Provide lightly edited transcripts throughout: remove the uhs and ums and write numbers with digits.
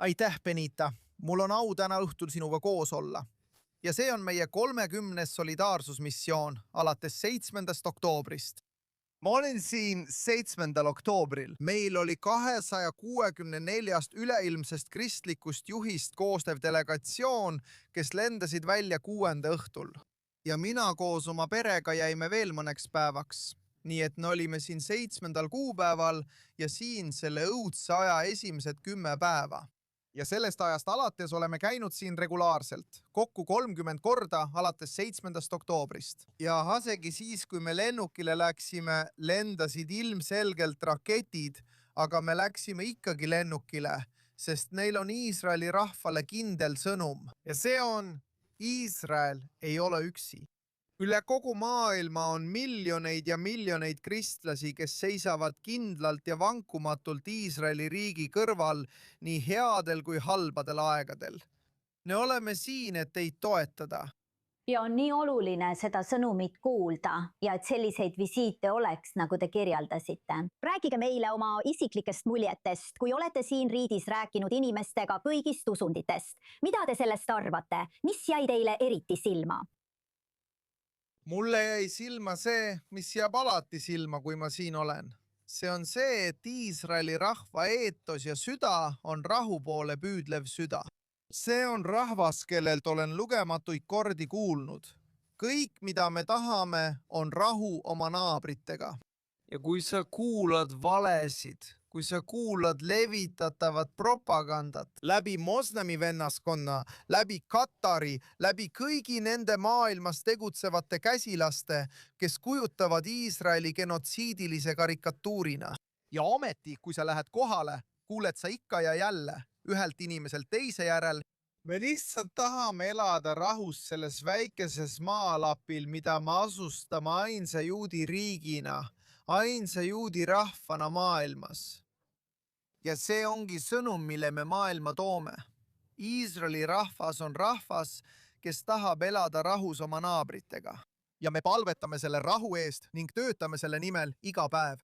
Aitäh, Benita! Mul on au täna õhtul sinuga koos olla. Ja see on meie 30. solidaarsusmissioon alates 7. oktoobrist. Ma olin siin 7. oktoobril. Meil oli 264 üleilmsest kristlikust juhist koostev delegatsioon, kes lendasid välja 6. õhtul. Ja mina koos oma perega jäime veel mõneks päevaks. Nii et me olime siin 7. kuupäeval ja siin selle õudse aja esimesed 10 päeva. Ja sellest ajast alates oleme käinud siin regulaarselt, kokku 30 korda alates 7. oktoobrist. Ja asegi siis, kui me lennukile läksime, lendasid ilmselgelt raketid, aga me läksime ikkagi lennukile, sest neil on Iisraeli rahvale kindel sõnum. Ja see on, Iisrael ei ole üksi. Üle kogu maailma on miljoneid ja miljoneid kristlasi, kes seisavad kindlalt ja vankumatult Iisraeli riigi kõrval nii headel kui halbadel aegadel. Me oleme siin, et teid toetada. Ja on nii oluline seda sõnumit kuulda ja et selliseid visiite oleks, nagu te kirjeldasite. Rääkige meile oma isiklikest muljetest, kui olete siin riigis rääkinud inimestega kõigist usunditest. Mida te sellest arvate? Mis jäi teile eriti silma? Mulle jäi silma see, mis jääb alati silma, kui ma siin olen. See on see, et Iisraeli rahva eetos ja süda on rahu poole püüdlev süda. See on rahvas, kellelt olen lugematuid kordi kuulnud. Kõik, mida me tahame, on rahu oma naabritega. Ja kui sa kuulad valesid, kui sa kuulad levitatavat propagandat läbi moslemi vennaskonna, läbi Katari, läbi kõigi nende maailmas tegutsevate käsilaste, kes kujutavad Iisraeli genotsiidilise karikatuurina. Ja ometi, kui sa lähed kohale, kuuled sa ikka ja jälle ühelt inimeselt teise järel. Me lihtsalt tahame elada rahus selles väikeses maalapil, mida me asustame ainsa juudi riigina, ainsa juudi rahvana maailmas. Ja see ongi sõnum, mille me maailma toome. Iisraeli rahvas on rahvas, kes tahab elada rahus oma naabritega. Ja me palvetame selle rahu eest ning töötame selle nimel iga päev.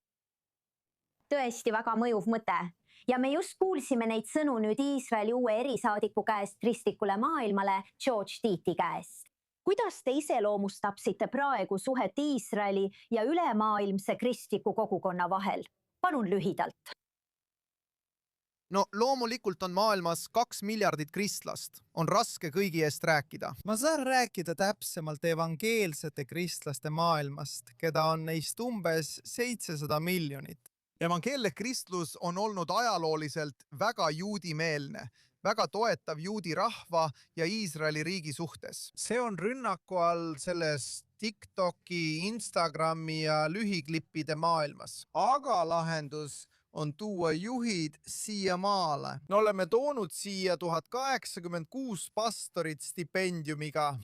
Tõesti väga mõjuv mõte. Ja me just kuulsime neid sõnu nüüd Iisraeli uue erisaadiku käest kristlikule maailmale, George Tiiti käest. Kuidas te iseloomustapsite praegu suhet Iisraeli ja ülemaailmse kristliku kogukonna vahel? Palun lühidalt. No loomulikult on maailmas 2 miljardit kristlast. On raske kõigi eest rääkida. Ma saan rääkida täpsemalt evangeelsete kristlaste maailmast, keda on neist umbes 700 miljonit. Evangeelne kristlus on olnud ajalooliselt väga juudimeelne, väga toetav juudi rahva ja Iisraeli riigi suhtes. See on rünnaku all selles TikToki, Instagrami ja lühiklippide maailmas. Aga lahendus on tuua juhid siia maale. Me oleme toonud siia 1086 pastorit stipendiumiga.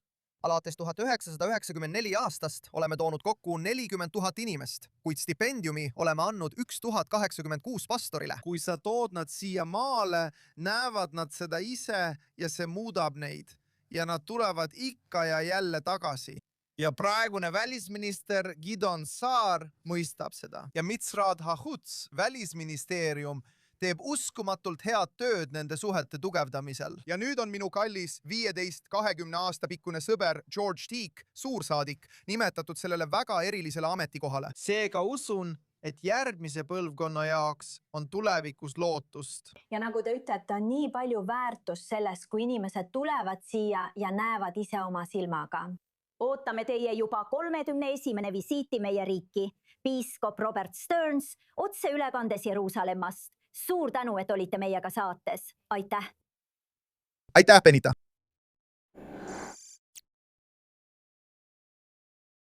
Alates 1994 aastast oleme toonud kokku 40 000 inimest, kuid stipendiumi oleme andnud 1086 pastorile. Kui sa tood nad siia maale, näevad nad seda ise ja see muudab neid. Ja nad tulevad ikka ja jälle tagasi. Ja praegune välisminister Gideon Saar mõistab seda. Ja Mitzrad Hahutz, välisministeerium, teeb uskumatult head tööd nende suhete tugevdamisel. Ja nüüd on minu kallis 15-20 aasta pikkune sõber George Teek, suursaadik, nimetatud sellele väga erilisele ametikohale. Seega usun, et järgmise põlvkonna jaoks on tulevikus lootust. Ja nagu te ütlete, on nii palju väärtust selles, kui inimesed tulevad siia ja näevad ise oma silmaga. Ootame teie juba 31. visiiti meie riiki. Piiskop Robert Stearns, otse ülekandes Jeruusalemmast. Suur tänu, et olite meiega saates. Aitäh! Aitäh, Benita!